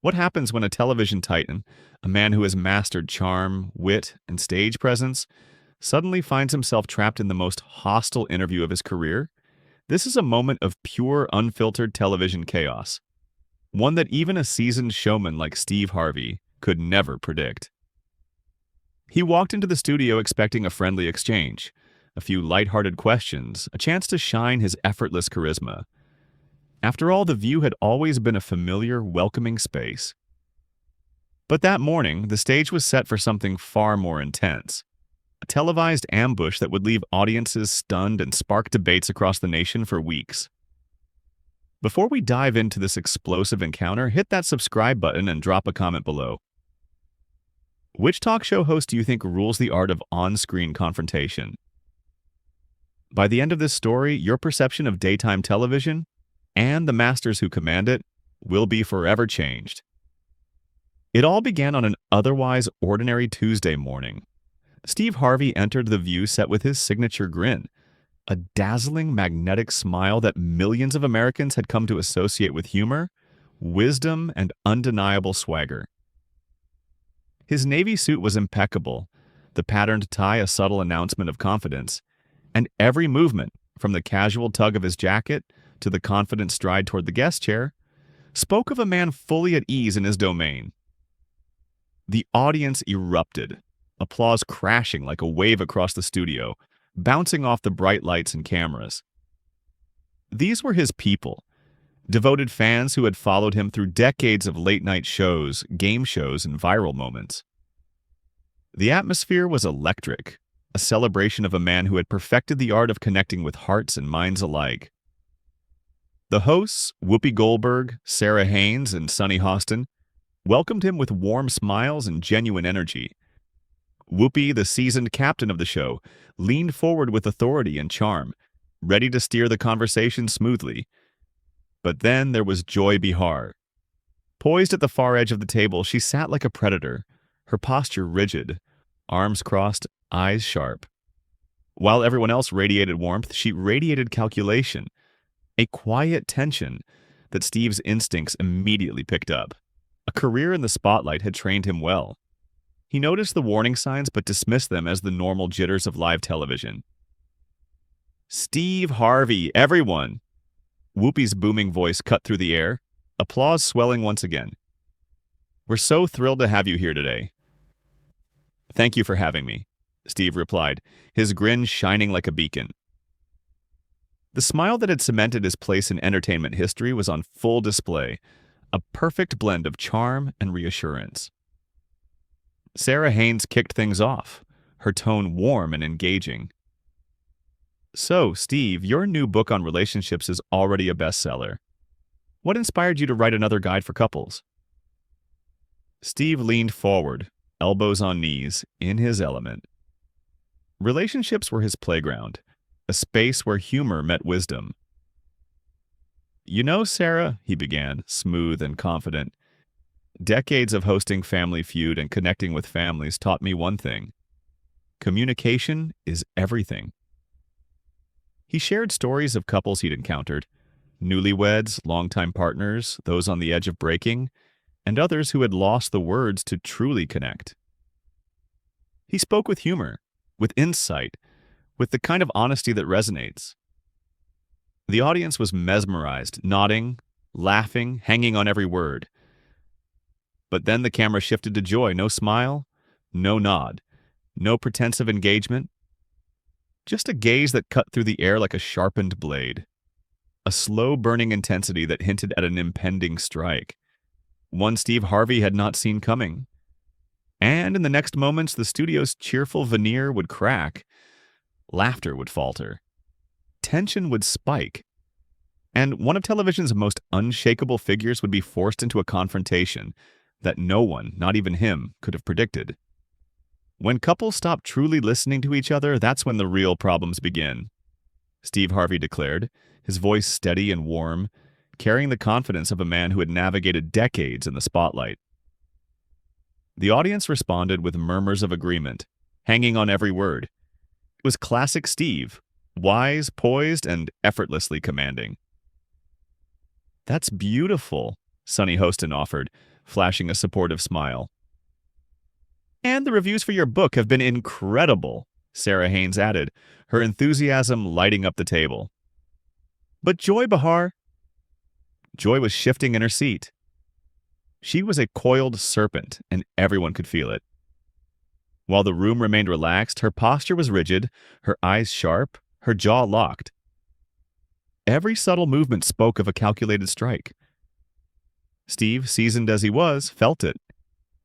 What happens when a television titan, a man who has mastered charm, wit, and stage presence, suddenly finds himself trapped in the most hostile interview of his career? This is a moment of pure, unfiltered television chaos, one that even a seasoned showman like Steve Harvey could never predict. He walked into the studio expecting a friendly exchange, a few lighthearted questions, a chance to shine his effortless charisma. After all, the View had always been a familiar, welcoming space. But that morning, the stage was set for something far more intense. A televised ambush that would leave audiences stunned and spark debates across the nation for weeks. Before we dive into this explosive encounter, hit that subscribe button and drop a comment below. Which talk show host do you think rules the art of on-screen confrontation? By the end of this story, your perception of daytime television and the masters who command it will be forever changed. It all began on an otherwise ordinary Tuesday morning. Steve Harvey entered The View set with his signature grin, a dazzling, magnetic smile that millions of Americans had come to associate with humor, wisdom, and undeniable swagger. His navy suit was impeccable, the patterned tie a subtle announcement of confidence, and every movement, from the casual tug of his jacket to the confident stride toward the guest chair, spoke of a man fully at ease in his domain. The audience erupted, applause crashing like a wave across the studio, bouncing off the bright lights and cameras. These were his people, devoted fans who had followed him through decades of late-night shows, game shows, and viral moments. The atmosphere was electric, a celebration of a man who had perfected the art of connecting with hearts and minds alike. The hosts, Whoopi Goldberg, Sarah Haynes, and Sunny Hostin, welcomed him with warm smiles and genuine energy. Whoopi, the seasoned captain of the show, leaned forward with authority and charm, ready to steer the conversation smoothly. But then there was Joy Behar. Poised at the far edge of the table, she sat like a predator, her posture rigid, arms crossed, eyes sharp. While everyone else radiated warmth, she radiated calculation, a quiet tension that Steve's instincts immediately picked up. A career in the spotlight had trained him well. He noticed the warning signs but dismissed them as the normal jitters of live television. "Steve Harvey, everyone!" Whoopi's booming voice cut through the air, applause swelling once again. "We're so thrilled to have you here today." "Thank you for having me," Steve replied, his grin shining like a beacon. The smile that had cemented his place in entertainment history was on full display, a perfect blend of charm and reassurance. Sarah Haynes kicked things off, her tone warm and engaging. "So, Steve, your new book on relationships is already a bestseller. What inspired you to write another guide for couples?" Steve leaned forward, elbows on knees, in his element. Relationships were his playground, a space where humor met wisdom. "You know, Sarah," he began, smooth and confident, "decades of hosting Family Feud and connecting with families taught me one thing. Communication is everything." He shared stories of couples he'd encountered, newlyweds, longtime partners, those on the edge of breaking, and others who had lost the words to truly connect. He spoke with humor, with insight, with the kind of honesty that resonates. The audience was mesmerized, nodding, laughing, hanging on every word. But then the camera shifted to Joy. No smile, no nod, no pretense of engagement. Just a gaze that cut through the air like a sharpened blade. A slow-burning intensity that hinted at an impending strike. One Steve Harvey had not seen coming. And in the next moments, the studio's cheerful veneer would crack. Laughter would falter. Tension would spike. And one of television's most unshakable figures would be forced into a confrontation that no one, not even him, could have predicted. When couples stop truly listening to each other, that's when the real problems begin, Steve Harvey declared, his voice steady and warm, carrying the confidence of a man who had navigated decades in the spotlight. The audience responded with murmurs of agreement, hanging on every word. It was classic Steve, wise, poised, and effortlessly commanding. "That's beautiful," Sunny Hostin offered, flashing a supportive smile. And the reviews for your book have been incredible, Sarah Haynes added, her enthusiasm lighting up the table. But Joy Behar... Joy was shifting in her seat. She was a coiled serpent, and everyone could feel it. While the room remained relaxed, her posture was rigid, her eyes sharp, her jaw locked. Every subtle movement spoke of a calculated strike. Steve, seasoned as he was, felt it.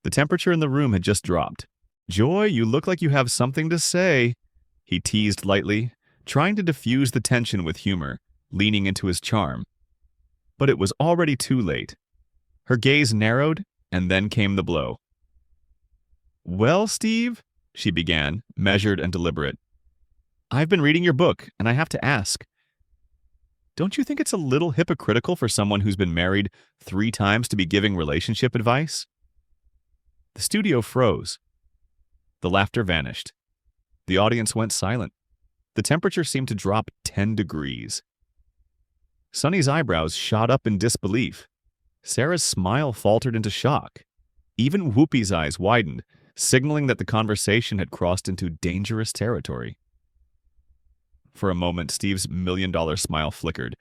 The temperature in the room had just dropped. "Joy, you look like you have something to say," he teased lightly, trying to diffuse the tension with humor, leaning into his charm. But it was already too late. Her gaze narrowed, and then came the blow. "Well, Steve," she began, measured and deliberate, "I've been reading your book, and I have to ask, don't you think it's a little hypocritical for someone who's been married 3 times to be giving relationship advice?" The studio froze. The laughter vanished. The audience went silent. The temperature seemed to drop 10 degrees. Sonny's eyebrows shot up in disbelief. Sarah's smile faltered into shock. Even Whoopi's eyes widened, signaling that the conversation had crossed into dangerous territory. For a moment, Steve's million-dollar smile flickered,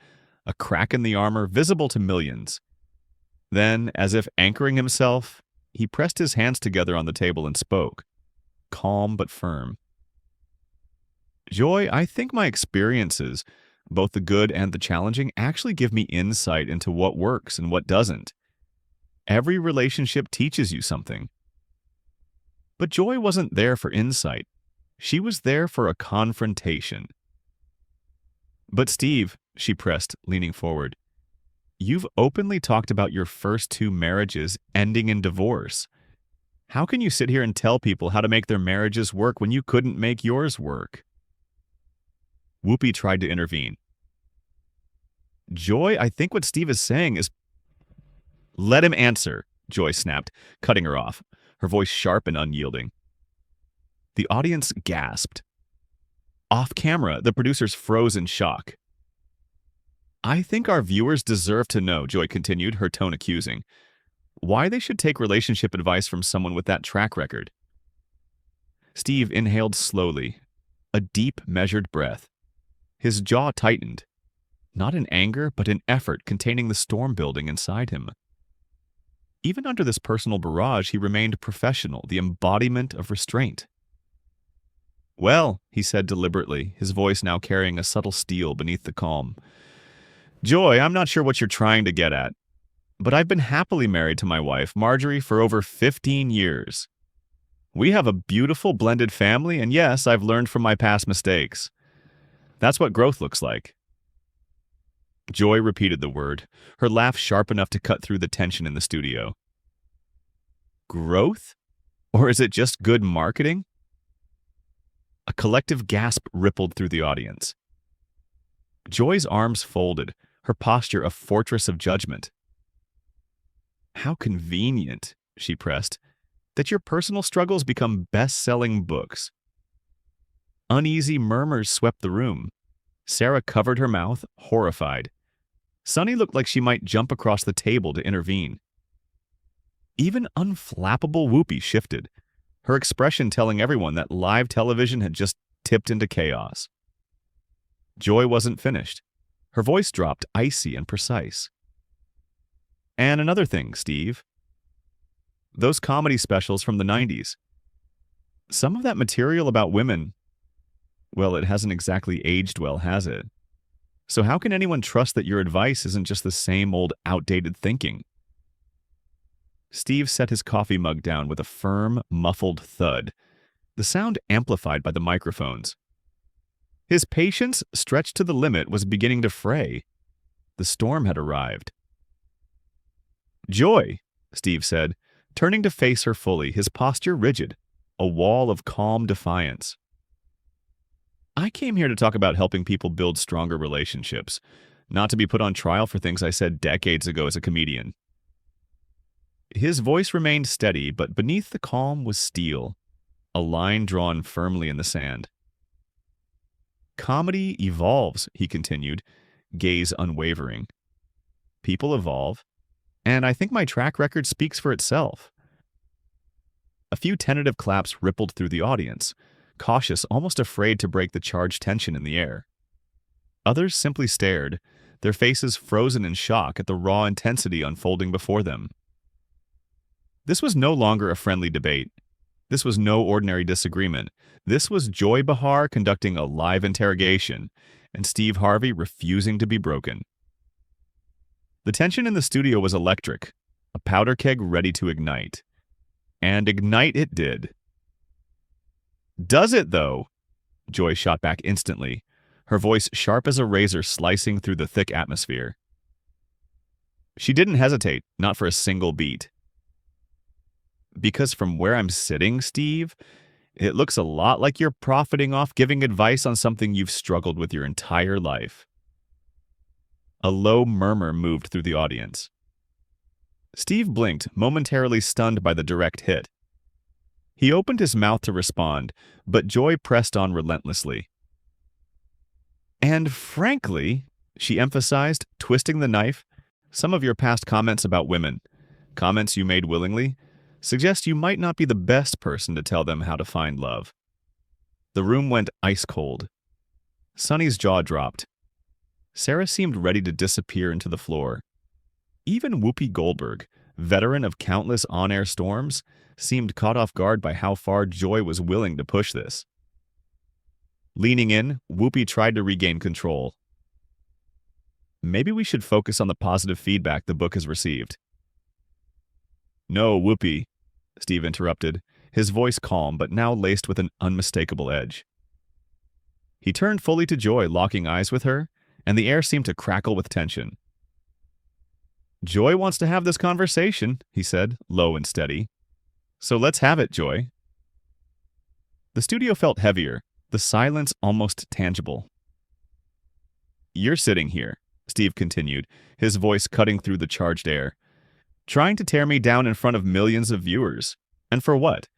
a crack in the armor visible to millions. Then, as if anchoring himself, he pressed his hands together on the table and spoke, calm but firm. "Joy, I think my experiences, both the good and the challenging, actually give me insight into what works and what doesn't. Every relationship teaches you something." But Joy wasn't there for insight. She was there for a confrontation. "But Steve," she pressed, leaning forward, "you've openly talked about your first 2 marriages ending in divorce. How can you sit here and tell people how to make their marriages work when you couldn't make yours work?" Whoopi tried to intervene. "Joy, I think what Steve is saying is—" "Let him answer," Joy snapped, cutting her off, her voice sharp and unyielding. The audience gasped. Off camera, the producers froze in shock. "I think our viewers deserve to know," Joy continued, her tone accusing, "why they should take relationship advice from someone with that track record." Steve inhaled slowly, a deep, measured breath. His jaw tightened, not in anger, but in effort containing the storm building inside him. Even under this personal barrage, he remained professional, the embodiment of restraint. "Well," he said deliberately, his voice now carrying a subtle steel beneath the calm, "Joy, I'm not sure what you're trying to get at, but I've been happily married to my wife, Marjorie, for over 15 years. We have a beautiful blended family, and yes, I've learned from my past mistakes. That's what growth looks like." Joy repeated the word, her laugh sharp enough to cut through the tension in the studio. "Growth? Or is it just good marketing?" A collective gasp rippled through the audience. Joy's arms folded, her posture a fortress of judgment. "How convenient," she pressed, "that your personal struggles become best-selling books." Uneasy murmurs swept the room. Sarah covered her mouth, horrified. Sonny looked like she might jump across the table to intervene. Even unflappable Whoopi shifted, her expression telling everyone that live television had just tipped into chaos. Joy wasn't finished. Her voice dropped icy and precise. "And another thing, Steve. Those comedy specials from the 90s. Some of that material about women, well, it hasn't exactly aged well, has it? So how can anyone trust that your advice isn't just the same old outdated thinking?" Steve set his coffee mug down with a firm, muffled thud, the sound amplified by the microphones. His patience, stretched to the limit, was beginning to fray. The storm had arrived. "Joy," Steve said, turning to face her fully, his posture rigid, a wall of calm defiance. "I came here to talk about helping people build stronger relationships, not to be put on trial for things I said decades ago as a comedian." His voice remained steady, but beneath the calm was steel, a line drawn firmly in the sand. "Comedy evolves," he continued, gaze unwavering. "People evolve. and I think my track record speaks for itself." A few tentative claps rippled through the audience, cautious, almost afraid to break the charged tension in the air. Others simply stared, their faces frozen in shock at the raw intensity unfolding before them. This was no longer a friendly debate. This was no ordinary disagreement. This was Joy Behar conducting a live interrogation, and Steve Harvey refusing to be broken. The tension in the studio was electric, a powder keg ready to ignite. And ignite it did. "Does it, though?" Joy shot back instantly, her voice sharp as a razor slicing through the thick atmosphere. She didn't hesitate, not for a single beat. "Because from where I'm sitting, Steve, it looks a lot like you're profiting off giving advice on something you've struggled with your entire life." A low murmur moved through the audience. Steve blinked, momentarily stunned by the direct hit. He opened his mouth to respond, but Joy pressed on relentlessly. "And frankly," she emphasized, twisting the knife, "some of your past comments about women, comments you made willingly, suggest you might not be the best person to tell them how to find love." The room went ice cold. Sonny's jaw dropped. Sarah seemed ready to disappear into the floor. Even Whoopi Goldberg, veteran of countless on-air storms, seemed caught off guard by how far Joy was willing to push this. Leaning in, Whoopi tried to regain control. "Maybe we should focus on the positive feedback the book has received." "No, Whoopi," Steve interrupted, his voice calm but now laced with an unmistakable edge. He turned fully to Joy, locking eyes with her, and the air seemed to crackle with tension. "Joy wants to have this conversation," he said, low and steady. "So let's have it, Joy." The studio felt heavier, the silence almost tangible. "You're sitting here," Steve continued, his voice cutting through the charged air, "trying to tear me down in front of millions of viewers. And for what?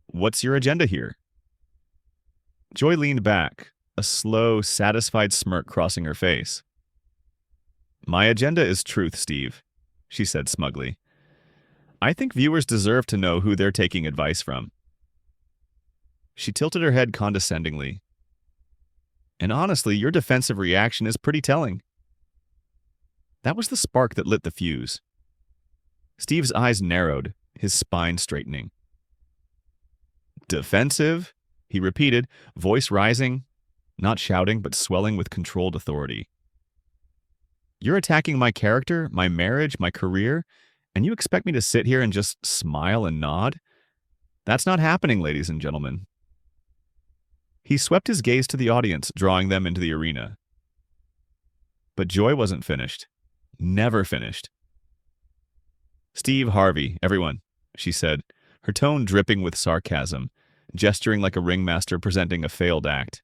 What's your agenda here?" Joy leaned back, a slow, satisfied smirk crossing her face. "My agenda is truth, Steve," she said smugly. "I think viewers deserve to know who they're taking advice from." She tilted her head condescendingly. "And honestly, your defensive reaction is pretty telling." That was the spark that lit the fuse. Steve's eyes narrowed, his spine straightening. "Defensive?" he repeated, voice rising, not shouting but swelling with controlled authority. "You're attacking my character, my marriage, my career, and you expect me to sit here and just smile and nod? That's not happening, ladies and gentlemen." He swept his gaze to the audience, drawing them into the arena. But Joy wasn't finished. Never finished. "Steve Harvey, everyone," she said, her tone dripping with sarcasm, gesturing like a ringmaster presenting a failed act.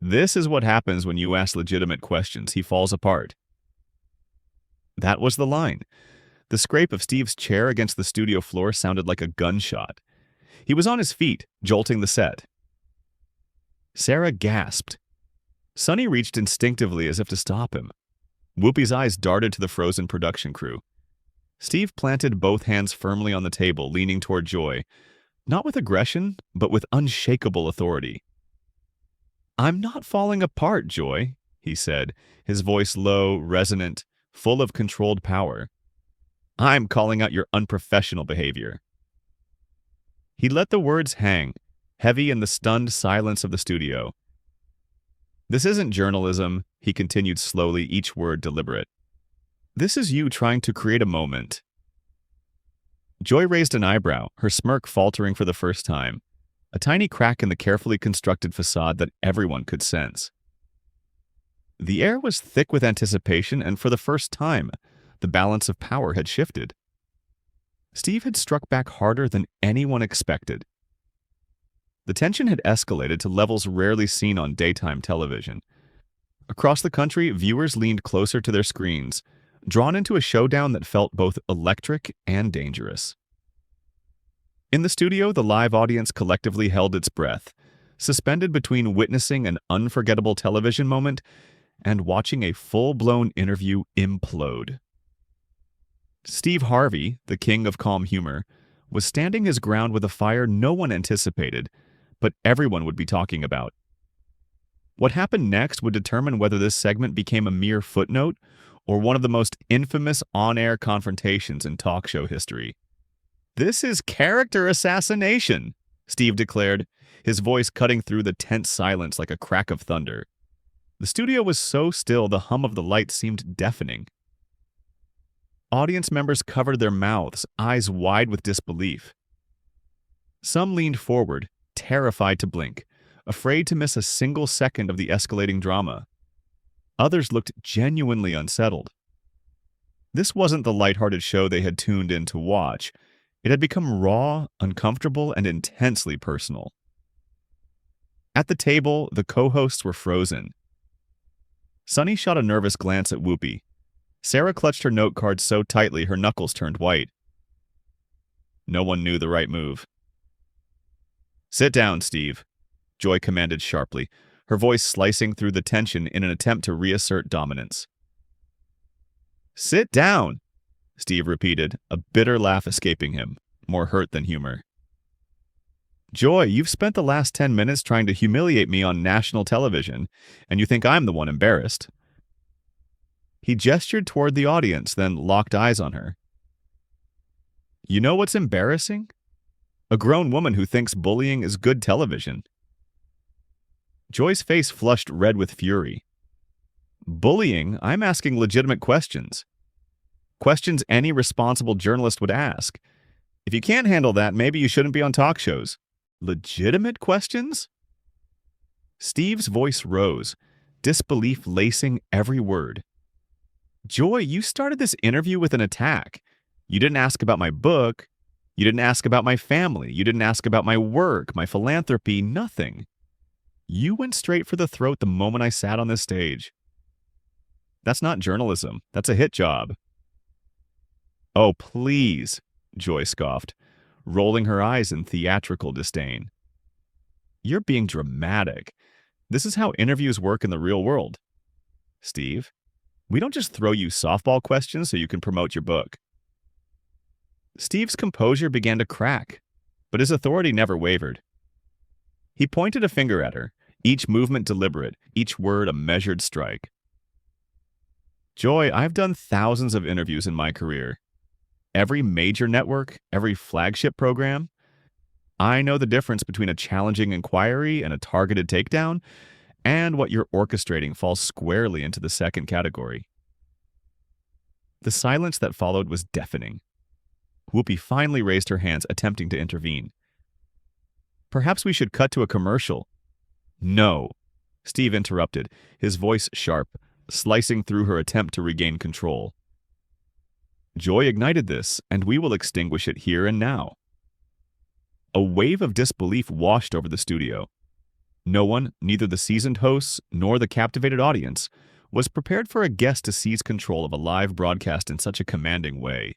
"This is what happens when you ask legitimate questions. He falls apart." That was the line. The scrape of Steve's chair against the studio floor sounded like a gunshot. He was on his feet, jolting the set. Sarah gasped. Sonny reached instinctively as if to stop him. Whoopi's eyes darted to the frozen production crew. Steve planted both hands firmly on the table, leaning toward Joy, not with aggression, but with unshakable authority. "I'm not falling apart, Joy," he said, his voice low, resonant, full of controlled power. "I'm calling out your unprofessional behavior." He let the words hang, heavy in the stunned silence of the studio. "This isn't journalism," he continued slowly, each word deliberate. "This is you trying to create a moment." Joy raised an eyebrow, her smirk faltering for the first time, a tiny crack in the carefully constructed facade that everyone could sense. The air was thick with anticipation, and for the first time, the balance of power had shifted. Steve had struck back harder than anyone expected. The tension had escalated to levels rarely seen on daytime television. Across the country, viewers leaned closer to their screens, drawn into a showdown that felt both electric and dangerous. In the studio, the live audience collectively held its breath, suspended between witnessing an unforgettable television moment and watching a full-blown interview implode. Steve Harvey, the king of calm humor, was standing his ground with a fire no one anticipated, but everyone would be talking about. What happened next would determine whether this segment became a mere footnote or one of the most infamous on-air confrontations in talk show history. "This is character assassination," Steve declared, his voice cutting through the tense silence like a crack of thunder. The studio was so still the hum of the lights seemed deafening. Audience members covered their mouths, eyes wide with disbelief. Some leaned forward, terrified to blink, afraid to miss a single second of the escalating drama. Others looked genuinely unsettled. This wasn't the lighthearted show they had tuned in to watch. It had become raw, uncomfortable, and intensely personal. At the table, the co-hosts were frozen. Sunny shot a nervous glance at Whoopi. Sarah clutched her note card so tightly her knuckles turned white. No one knew the right move. "Sit down, Steve," Joy commanded sharply, her voice slicing through the tension in an attempt to reassert dominance. "Sit down," Steve repeated, a bitter laugh escaping him, more hurt than humor. "Joy, you've spent the last 10 minutes trying to humiliate me on national television, and you think I'm the one embarrassed." He gestured toward the audience, then locked eyes on her. "You know what's embarrassing? A grown woman who thinks bullying is good television." Joy's face flushed red with fury. "Bullying? I'm asking legitimate questions. Questions any responsible journalist would ask. If you can't handle that, maybe you shouldn't be on talk shows." "Legitimate questions?" Steve's voice rose, disbelief lacing every word. "Joy, you started this interview with an attack. You didn't ask about my book. You didn't ask about my family. You didn't ask about my work, my philanthropy, nothing. You went straight for the throat the moment I sat on this stage. That's not journalism. That's a hit job." "Oh, please," Joy scoffed, rolling her eyes in theatrical disdain. "You're being dramatic. This is how interviews work in the real world. Steve, we don't just throw you softball questions so you can promote your book." Steve's composure began to crack, but his authority never wavered. He pointed a finger at her, each movement deliberate, each word a measured strike. "Joy, I've done thousands of interviews in my career. Every major network, every flagship program. I know the difference between a challenging inquiry and a targeted takedown, and what you're orchestrating falls squarely into the second category." The silence that followed was deafening. Whoopi finally raised her hands, attempting to intervene. "Perhaps we should cut to a commercial." "No," Steve interrupted, his voice sharp, slicing through her attempt to regain control. "Joy ignited this, and we will extinguish it here and now." A wave of disbelief washed over the studio. No one, neither the seasoned hosts nor the captivated audience, was prepared for a guest to seize control of a live broadcast in such a commanding way.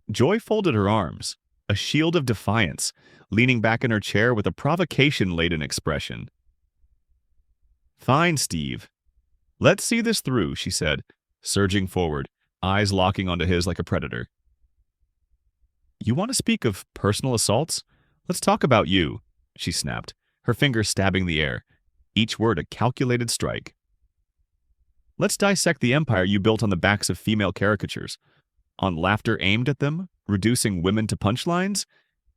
Joy folded her arms, a shield of defiance, leaning back in her chair with a provocation-laden expression. "Fine, Steve. Let's see this through," she said, surging forward, eyes locking onto his like a predator. "You want to speak of personal assaults? Let's talk about you," she snapped, her fingers stabbing the air, each word a calculated strike. "Let's dissect the empire you built on the backs of female caricatures, on laughter aimed at them, reducing women to punchlines,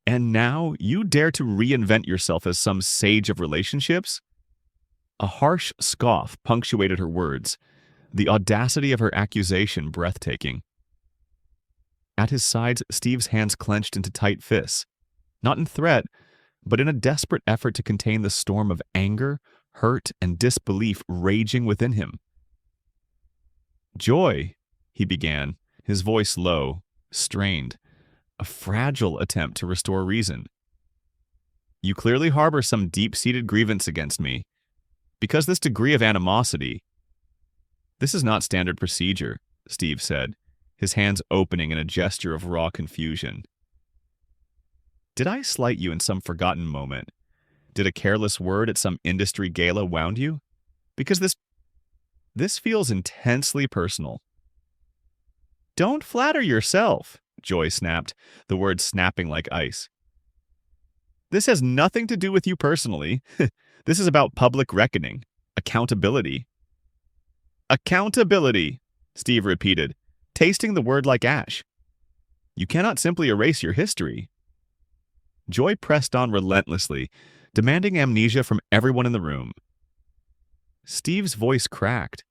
and now you dare to reinvent yourself as some sage of relationships?" A harsh scoff punctuated her words, the audacity of her accusation breathtaking. At his sides, Steve's hands clenched into tight fists, not in threat, but in a desperate effort to contain the storm of anger, hurt, and disbelief raging within him. "Joy," he began, his voice low, strained, a fragile attempt to restore reason. "You clearly harbor some deep-seated grievance against me. Because this degree of animosity—" "This is not standard procedure," Steve said, his hands opening in a gesture of raw confusion. "Did I slight you in some forgotten moment? Did a careless word at some industry gala wound you? Because this feels intensely personal." Don't flatter yourself, Joy snapped, the words snapping like ice. This has nothing to do with you personally. This is about public reckoning, accountability. Accountability, Steve repeated, tasting the word like ash. You cannot simply erase your history. Joy pressed on relentlessly, demanding amnesia from everyone in the room. Steve's voice cracked,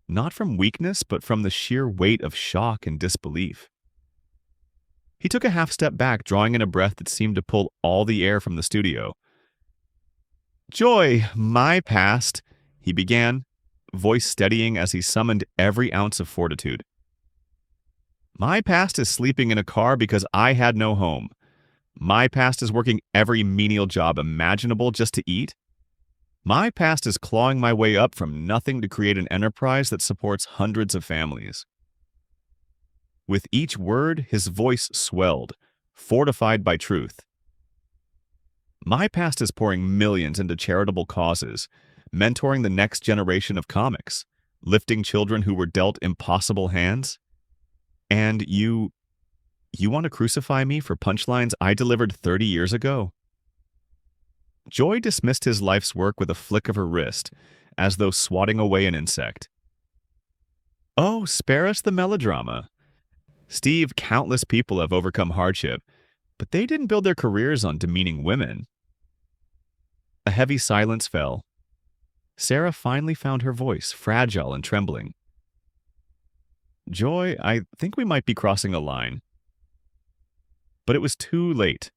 not from weakness, but from the sheer weight of shock and disbelief. He took a half step back, drawing in a breath that seemed to pull all the air from the studio. Joy, my past, he began, voice steadying as he summoned every ounce of fortitude. My past is sleeping in a car because I had no home. My past is working every menial job imaginable just to eat. My past is clawing my way up from nothing to create an enterprise that supports hundreds of families. With each word, his voice swelled, fortified by truth. My past is pouring millions into charitable causes, mentoring the next generation of comics, lifting children who were dealt impossible hands. And you want to crucify me for punchlines I delivered 30 years ago? Joy dismissed his life's work with a flick of her wrist, as though swatting away an insect. Oh, spare us the melodrama. Steve, countless people have overcome hardship, but they didn't build their careers on demeaning women. A heavy silence fell. Sarah finally found her voice, fragile and trembling. Joy, I think we might be crossing a line. But it was too late.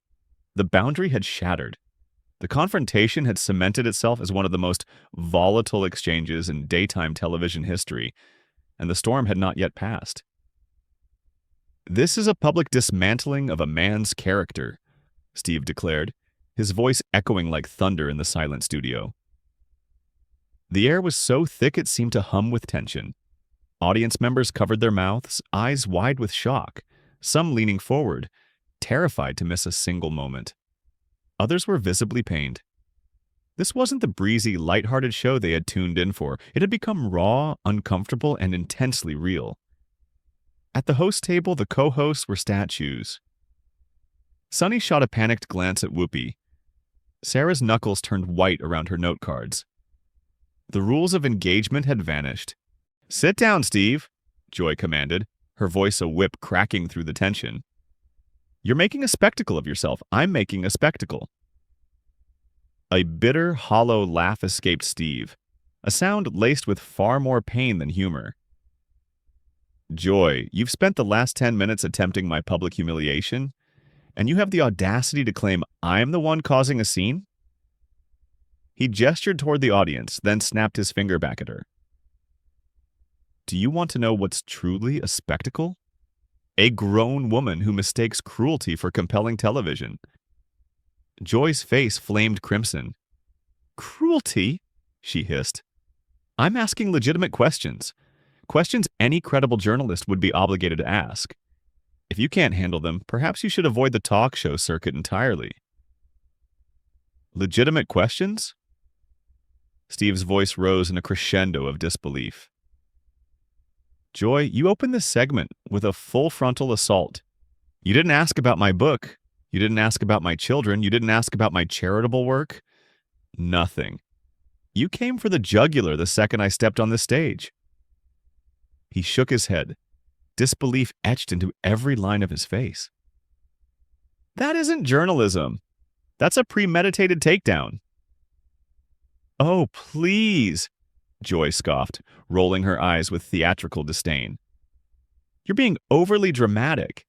The boundary had shattered. The confrontation had cemented itself as one of the most volatile exchanges in daytime television history, and the storm had not yet passed. This is a public dismantling of a man's character, Steve declared, his voice echoing like thunder in the silent studio. The air was so thick it seemed to hum with tension. Audience members covered their mouths, eyes wide with shock, some leaning forward, terrified to miss a single moment. Others were visibly pained. This wasn't the breezy, lighthearted show they had tuned in for. It had become raw, uncomfortable, and intensely real. At the host table, the co-hosts were statues. Sunny shot a panicked glance at Whoopi. Sarah's knuckles turned white around her note cards. The rules of engagement had vanished. Sit down, Steve, Joy commanded, her voice a whip cracking through the tension. You're making a spectacle of yourself. I'm making a spectacle. A bitter, hollow laugh escaped Steve, a sound laced with far more pain than humor. Joy, you've spent the last 10 minutes attempting my public humiliation, and you have the audacity to claim I'm the one causing a scene? He gestured toward the audience, then snapped his finger back at her. Do you want to know what's truly a spectacle? A grown woman who mistakes cruelty for compelling television. Joy's face flamed crimson. Cruelty? She hissed. I'm asking legitimate questions. Questions any credible journalist would be obligated to ask. If you can't handle them, perhaps you should avoid the talk show circuit entirely. Legitimate questions? Steve's voice rose in a crescendo of disbelief. Joy, you opened this segment with a full frontal assault. You didn't ask about my book. You didn't ask about my children. You didn't ask about my charitable work. Nothing. You came for the jugular the second I stepped on this stage. He shook his head, disbelief etched into every line of his face. That isn't journalism. That's a premeditated takedown. Oh, please, Joy scoffed, rolling her eyes with theatrical disdain. You're being overly dramatic.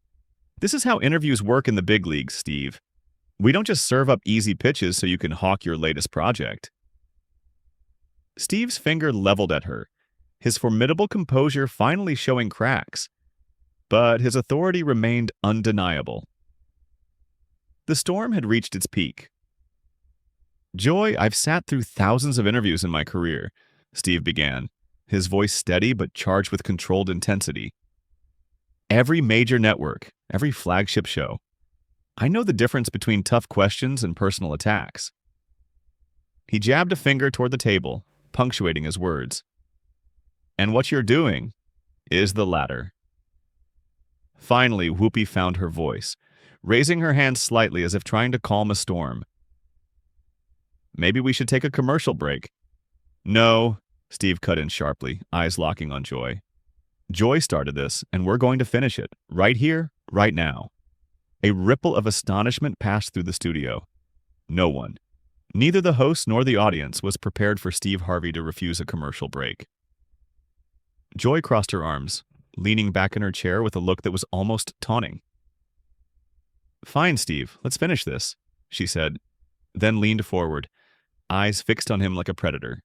This is how interviews work in the big leagues, Steve. We don't just serve up easy pitches so you can hawk your latest project. Steve's finger leveled at her, his formidable composure finally showing cracks, but his authority remained undeniable. The storm had reached its peak. Joy, I've sat through thousands of interviews in my career, Steve began, his voice steady but charged with controlled intensity. Every major network, every flagship show. I know the difference between tough questions and personal attacks. He jabbed a finger toward the table, punctuating his words. And what you're doing is the latter. Finally, Whoopi found her voice, raising her hand slightly as if trying to calm a storm. Maybe we should take a commercial break. No, Steve cut in sharply, eyes locking on Joy. Joy started this, and we're going to finish it, right here, right now. A ripple of astonishment passed through the studio. No one, neither the host nor the audience, was prepared for Steve Harvey to refuse a commercial break. Joy crossed her arms, leaning back in her chair with a look that was almost taunting. Fine, Steve, let's finish this, she said, then leaned forward, eyes fixed on him like a predator.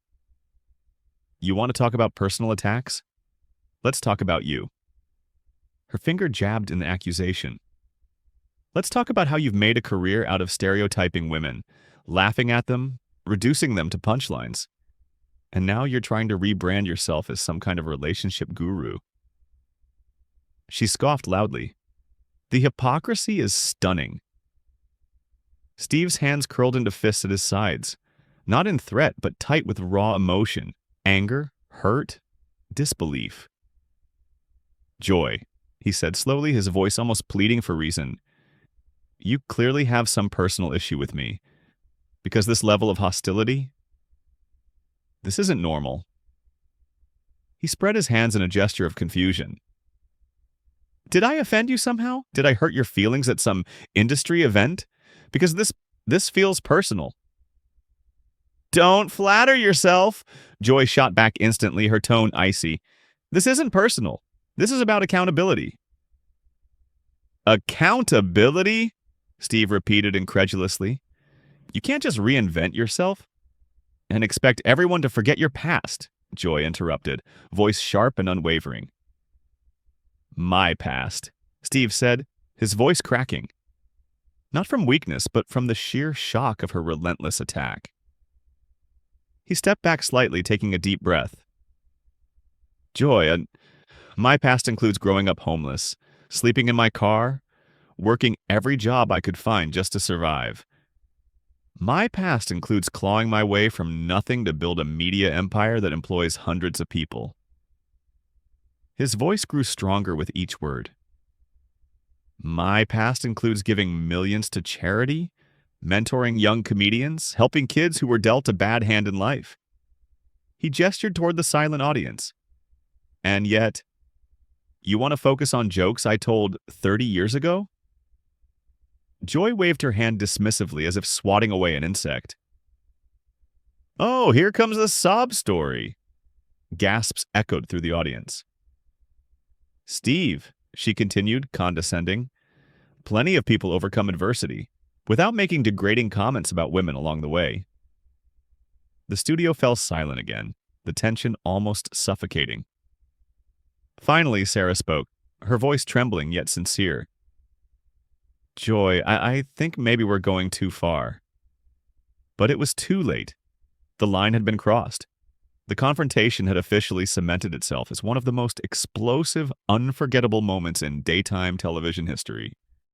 You want to talk about personal attacks? Let's talk about you. Her finger jabbed in the accusation. Let's talk about how you've made a career out of stereotyping women, laughing at them, reducing them to punchlines. And now you're trying to rebrand yourself as some kind of relationship guru. She scoffed loudly. The hypocrisy is stunning. Steve's hands curled into fists at his sides, not in threat, but tight with raw emotion, anger, hurt, disbelief. Joy, he said slowly, his voice almost pleading for reason. You clearly have some personal issue with me, because this level of hostility, this isn't normal. He spread his hands in a gesture of confusion. Did I offend you somehow? Did I hurt your feelings at some industry event? Because this feels personal. Don't flatter yourself, Joy shot back instantly, her tone icy. This isn't personal. This is about accountability. Accountability? Steve repeated incredulously. You can't just reinvent yourself and expect everyone to forget your past, Joy interrupted, voice sharp and unwavering. My past, Steve said, his voice cracking. Not from weakness, but from the sheer shock of her relentless attack. He stepped back slightly, taking a deep breath. Joy, my past includes growing up homeless, sleeping in my car, working every job I could find just to survive. My past includes clawing my way from nothing to build a media empire that employs hundreds of people. His voice grew stronger with each word. My past includes giving millions to charity, mentoring young comedians, helping kids who were dealt a bad hand in life. He gestured toward the silent audience. And yet, you want to focus on jokes I told 30 years ago? Joy waved her hand dismissively as if swatting away an insect. Oh, here comes a sob story. Gasps echoed through the audience. Steve, she continued, condescending, plenty of people overcome adversity without making degrading comments about women along the way. The studio fell silent again, the tension almost suffocating. Finally, Sarah spoke, her voice trembling yet sincere. Joy, I think maybe we're going too far. But it was too late. The line had been crossed. The confrontation had officially cemented itself as one of the most explosive, unforgettable moments in daytime television history.